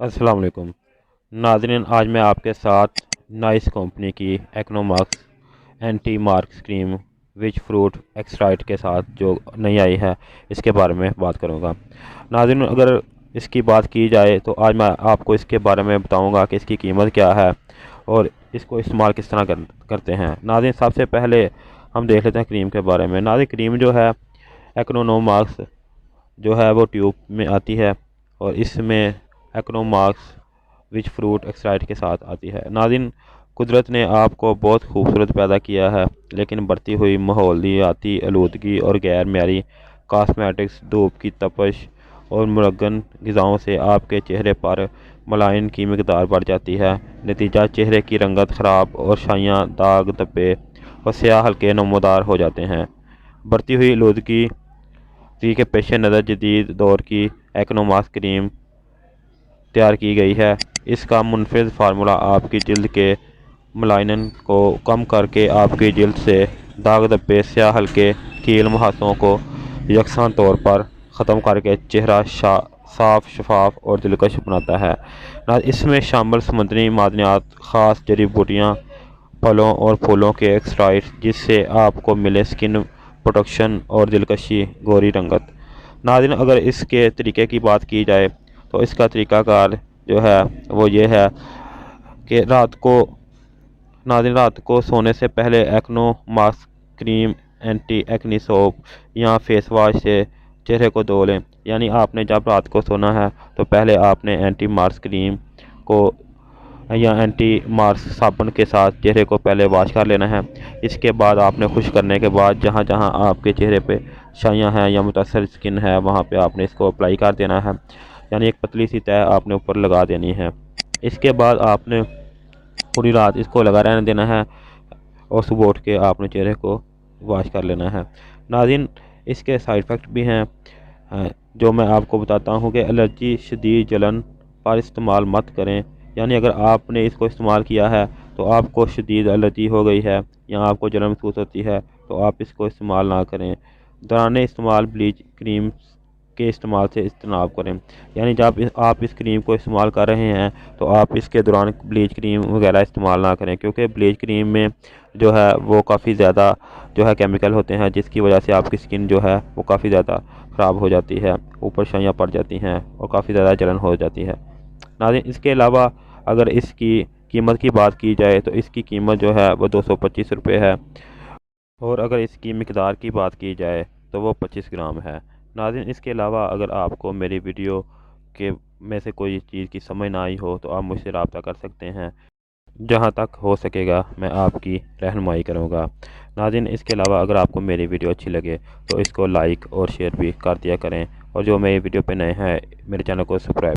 अस्सलाम वालेकुम नाज़रीन, आज मैं आपके साथ नाइस कंपनी की Acnomarks anti marks cream with fruit extract के साथ जो नई आई है इसके बारे में बात करूंगा। नाज़रीन, अगर इसकी बात की जाए तो आज मैं आपको इसके बारे में बताऊंगा कि इसकी कीमत क्या है और इसको इस्तेमाल किस तरह करते हैं। नाज़रीन, सबसे पहले हम देख लेते हैं क्रीम के बारे में। नाज़रीन, क्रीम जो है एक्नोमार्क्स जो है वो ट्यूब में आती है और इसमें एक्नोमार्क्स विच फ्रूट एक्सट्रैक्ट के साथ आती है। नाज़रीन, कुदरत ने आपको बहुत खूबसूरत पैदा किया है, लेकिन बढ़ती हुई माहौलियाती आलूदगी और गैर मेयारी कॉस्मेटिक्स, धूप की तपश और मुरगन ग़िज़ाओं से आपके चेहरे पर मलाइन की मकदार बढ़ जाती है। नतीजा, चेहरे की रंगत ख़राब और शाइयाँ, दाग धब्बे और स्याह हल्के नमूदार हो जाते हैं। बढ़ती हुई आलूदगी के पेश नज़र जदीद दौर की एक्नोमार्क्स क्रीम तैयार की गई है। इसका मुनफरद फार्मूला आपकी जल्द के मलाइनन को कम करके आपकी जल्द से दाग धब्बे, स्याह हल्के कील मुहासों को यकसा तौर पर ख़त्म करके चेहरा साफ, शफाफ और दिलकश बनाता है। इसमें शामिल समुद्री मादनियात, ख़ास जड़ी बूटियाँ, फलों और फूलों के एक्सट्रैक्ट, जिससे आपको मिले स्किन प्रोटेक्शन और दिलकशी गोरी रंगत। नाज़रीन, अगर इसके तरीके की बात की जाए तो इसका तरीक़ाकार जो है वो ये है कि रात को सोने से पहले Acno mask cream, anti acne soap या फेस वाश से चेहरे को धो लें। यानी आपने जब रात को सोना है तो पहले आपने एंटी मार्क्स क्रीम को या एंटी मार्क्स साबुन के साथ चेहरे को पहले वॉश कर लेना है। इसके बाद आपने खुश करने के बाद जहाँ जहाँ आपके चेहरे पे शाइयाँ हैं या मुतासर स्किन है वहाँ पे आपने इसको अप्लाई कर देना है। यानी एक पतली सी तह आपने ऊपर लगा देनी है। इसके बाद आपने पूरी रात इसको लगा रहने देना है और सुबह उठ के आपने चेहरे को वॉश कर लेना है। नाज़रीन, इसके साइड इफ़ेक्ट भी हैं जो मैं आपको बताता हूँ कि एलर्जी, शदीद जलन पर इस्तेमाल मत करें। यानी अगर आपने इसको इस्तेमाल किया है तो आपको शदीद एलर्जी हो गई है या आपको जलन महसूस होती है तो आप इसको इस्तेमाल ना करें। दौरान इस्तेमाल ब्लीच क्रीम के इस्तेमाल से इज्तनाब करें। यानी जब आप इस क्रीम को इस्तेमाल कर रहे हैं तो आप इसके दौरान ब्लीच क्रीम वगैरह इस्तेमाल ना करें, क्योंकि ब्लीच क्रीम में जो है वो काफ़ी ज़्यादा जो है केमिकल होते हैं, जिसकी वजह से आपकी स्किन जो है वो काफ़ी ज़्यादा ख़राब हो जाती है, ऊपर शाइयाँ पड़ जाती हैं और काफ़ी ज़्यादा जलन हो जाती है। नाज़रीन, इसके अलावा अगर इसकी कीमत की बात की जाए तो इसकी कीमत जो है वो 225 रुपये है और अगर इसकी मकदार की बात की जाए तो वो 25 ग्राम है। नाज़रीन, इसके अलावा अगर आपको मेरी वीडियो के में से कोई चीज़ की समझ ना आई हो तो आप मुझसे रब्ता कर सकते हैं। जहाँ तक हो सकेगा मैं आपकी रहनुमाई करूँगा। नाज़रीन, इसके अलावा अगर आपको मेरी वीडियो अच्छी लगे तो इसको लाइक और शेयर भी कर दिया करें और जो मेरी वीडियो पे नए हैं मेरे चैनल को सब्सक्राइब